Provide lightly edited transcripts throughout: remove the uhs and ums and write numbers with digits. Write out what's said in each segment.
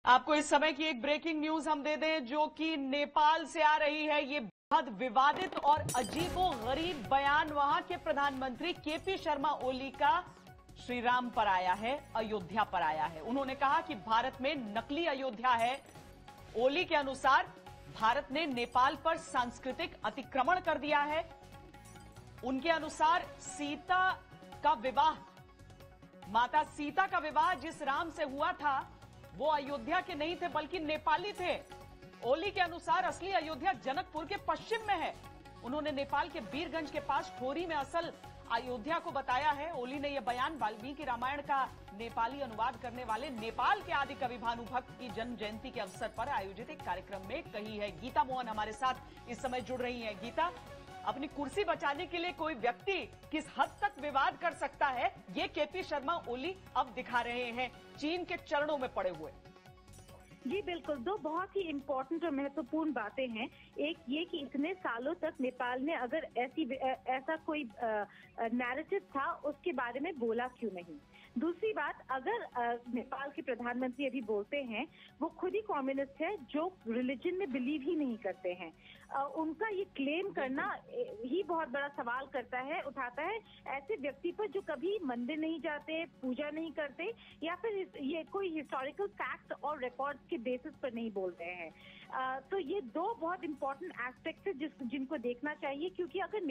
आपको इस समय की एक ब्रेकिंग न्यूज हम दे दें जो कि नेपाल से आ रही है। ये बेहद विवादित और अजीबोगरीब बयान वहां के प्रधानमंत्री केपी शर्मा ओली का श्री राम पर आया है, अयोध्या पर आया है। उन्होंने कहा कि भारत में नकली अयोध्या है। ओली के अनुसार भारत ने नेपाल पर सांस्कृतिक अतिक्रमण कर दिया है। उनके अनुसार सीता का विवाह, माता सीता का विवाह जिस राम से हुआ था वो अयोध्या के नहीं थे बल्कि नेपाली थे। ओली के अनुसार असली अयोध्या जनकपुर के पश्चिम में है। उन्होंने नेपाल के बीरगंज के पास ठोरी में असल अयोध्या को बताया है। ओली ने यह बयान वाल्मीकि रामायण का नेपाली अनुवाद करने वाले नेपाल के आदि कवि भानुभक्त की जन्म जयंती के अवसर पर आयोजित एक कार्यक्रम में कही है। गीता मोहन हमारे साथ इस समय जुड़ रही हैं। गीता, अपनी कुर्सी बचाने के लिए कोई व्यक्ति किस हद तक विवाद कर सकता है, ये केपी शर्मा ओली अब दिखा रहे हैं चीन के चरणों में पड़े हुए। जी बिल्कुल, दो बहुत ही इम्पोर्टेंट और महत्वपूर्ण बातें हैं। एक ये कि इतने सालों तक नेपाल ने अगर ऐसा कोई नैरेटिव था उसके बारे में बोला क्यों नहीं। दूसरी बात, अगर नेपाल के प्रधानमंत्री अभी बोलते हैं, वो खुद ही कम्युनिस्ट है जो रिलीजन में बिलीव ही नहीं करते हैं। उनका ये क्लेम करना ही बहुत बड़ा सवाल करता है, उठाता है ऐसे व्यक्ति पर जो कभी मंदिर नहीं जाते, पूजा नहीं करते या फिर ये कोई हिस्टोरिकल फैक्ट और रिकॉर्ड्स के बेसिस पर नहीं बोल रहे हैं। तो ये दो बहुत इंपॉर्टेंट एस्पेक्ट्स है जिनको देखना चाहिए, क्योंकि अगर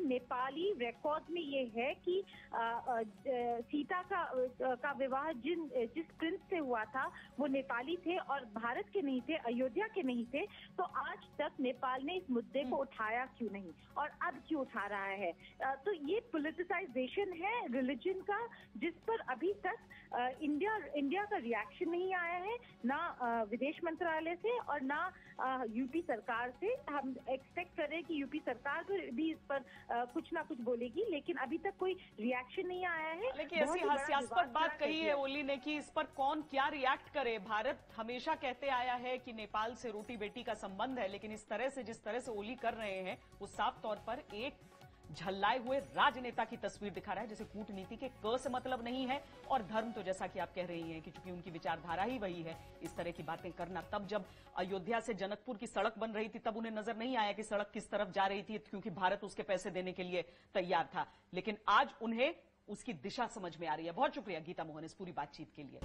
नेपाली रिकॉर्ड में ये है कि सीता का विवाह जिस प्रिंस से हुआ था वो नेपाली थे और भारत के नहीं थे, अयोध्या के नहीं थे, तो आज तक नेपाल ने इस मुद्दे को उठाया क्यों नहीं और अब क्यों उठा रहा है। तो ये पॉलिटिसाइजेशन है रिलीजन का, जिस पर अभी तक इंडिया का रिएक्शन नहीं आया है, ना विदेश मंत्रालय से और ना यूपी सरकार से। हम एक्सपेक्ट कर रहे हैं कि यूपी सरकार भी इस पर कुछ ना कुछ बोलेगी, लेकिन अभी तक कोई रिएक्शन नहीं आया है। लेकिन ऐसी हास्यास्पद बात कही है ओली ने कि इस पर कौन क्या रिएक्ट करे। भारत हमेशा कहते आया है कि नेपाल से रोटी बेटी का संबंध है, लेकिन इस तरह से जिस तरह से ओली कर रहे हैं वो साफ तौर पर एक झल्लाए हुए राजनेता की तस्वीर दिखा रहा है, जैसे कूटनीति के क से मतलब नहीं है और धर्म तो जैसा कि आप कह रही हैं कि चूंकि उनकी विचारधारा ही वही है, इस तरह की बातें करना। तब जब अयोध्या से जनकपुर की सड़क बन रही थी तब उन्हें नजर नहीं आया कि सड़क किस तरफ जा रही थी, क्योंकि भारत उसके पैसे देने के लिए तैयार था। लेकिन आज उन्हें उसकी दिशा समझ में आ रही है। बहुत शुक्रिया गीता मोहन इस पूरी बातचीत के लिए।